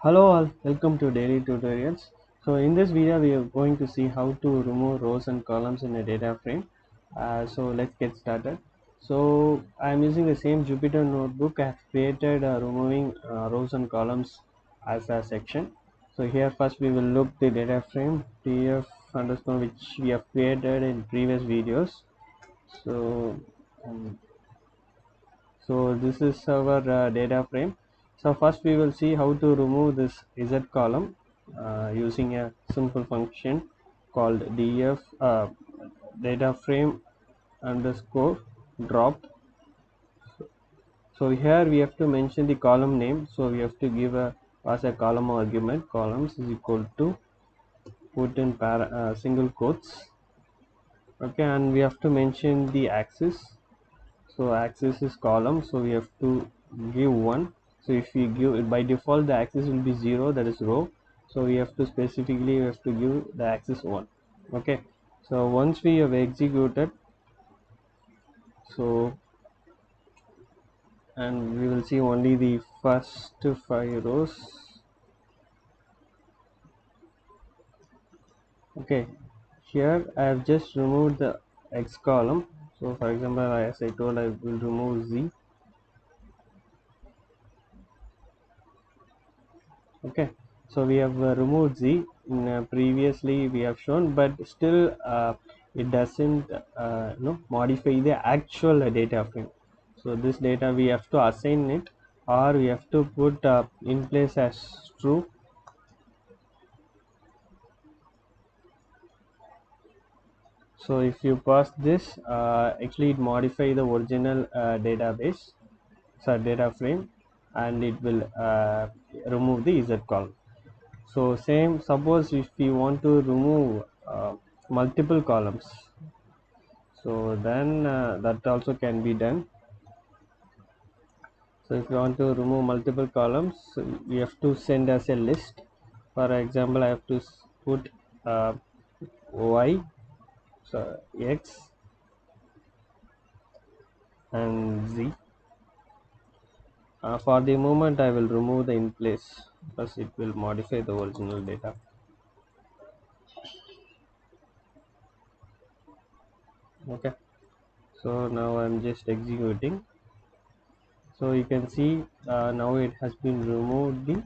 Hello all, welcome to daily tutorials. So in this video we are going to see how to remove rows and columns in a data frame. So let's get started. So I am using the same Jupyter notebook. I have created removing rows and columns as a section. So here first we will look the data frame df underscore which we have created in previous videos. So um, so this is our data frame. So first we will see how to remove this z column using a simple function called df data frame underscore drop. So here we have to mention the column name, so we have to give a as a column argument. Columns is equal to, put in single quotes, okay, and we have to mention the axis. So axis is column, so we have to give 1. So if we give it, by default the axis will be 0, that is row. So we have to give the axis 1. Okay, so once we have executed, so and we will see only the first 5 rows. Okay, here I have just removed the x column. So for example, as I told, I will remove z. Okay, so we have removed z in, previously we have shown, but still it doesn't modify the actual data frame. So this data we have to assign it, or we have to put in place as true. So if you pass this, actually it modify the original database, so data frame, and it will remove the z column. So same, suppose if we want to remove multiple columns, so then that also can be done. So if you want to remove multiple columns, we have to send as a list. For example, I have to put y, so x and z. For the moment I will remove the in place because it will modify the original data. Okay, so now I'm just executing. So you can see now it has been removed the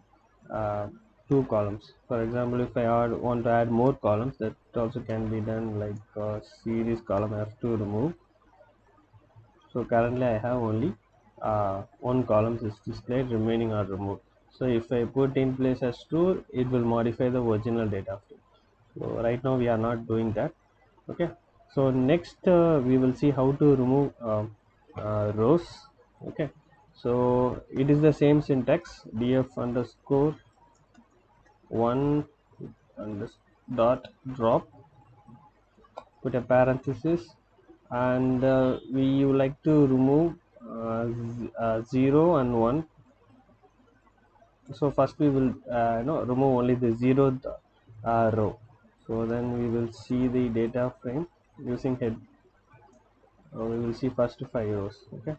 uh, 2 columns. For example, if I want to add more columns, that also can be done, like series column I have to remove. So currently I have only 1 column is displayed, remaining are removed. So if I put in place as true, it will modify the original data frame. So right now we are not doing that. Okay, so next we will see how to remove rows. Okay, so it is the same syntax, df underscore 1 dot drop, put a parenthesis, and we would like to remove 0 and 1. So first we will remove only the 0th row. So then we will see the data frame using head. We will see first 5 rows. Okay,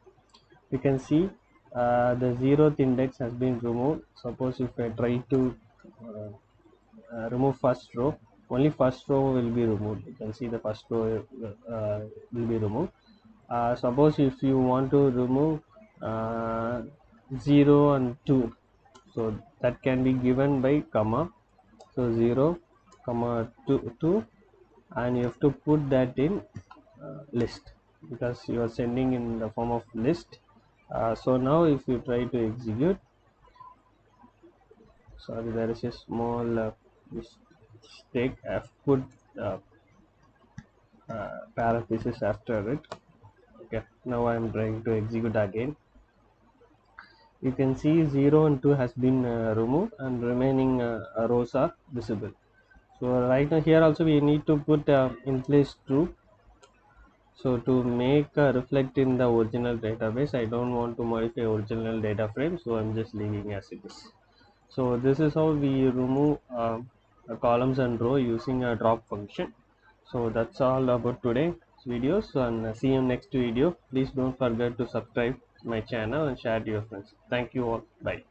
you can see the 0th index has been removed. Suppose if I try to uh, remove first row, only first row will be removed. You can see the first row will be removed. Suppose if you want to remove 0 and 2, so that can be given by comma. So 0 comma 2, and you have to put that in list, because you are sending in the form of list. So now if you try to execute, sorry, there is a small mistake. I have put uh, parenthesis after it. Okay, now I am trying to execute again. You can see 0 and 2 has been removed, and remaining rows are visible. So right now here also we need to put in place true. So to make reflect in the original database, I don't want to modify original data frame, so I'm just leaving as it is. So this is how we remove columns and row using a drop function. So that's all about today's videos, and see you next video. Please don't forget to subscribe my channel and share to your friends. Thank you all. Bye.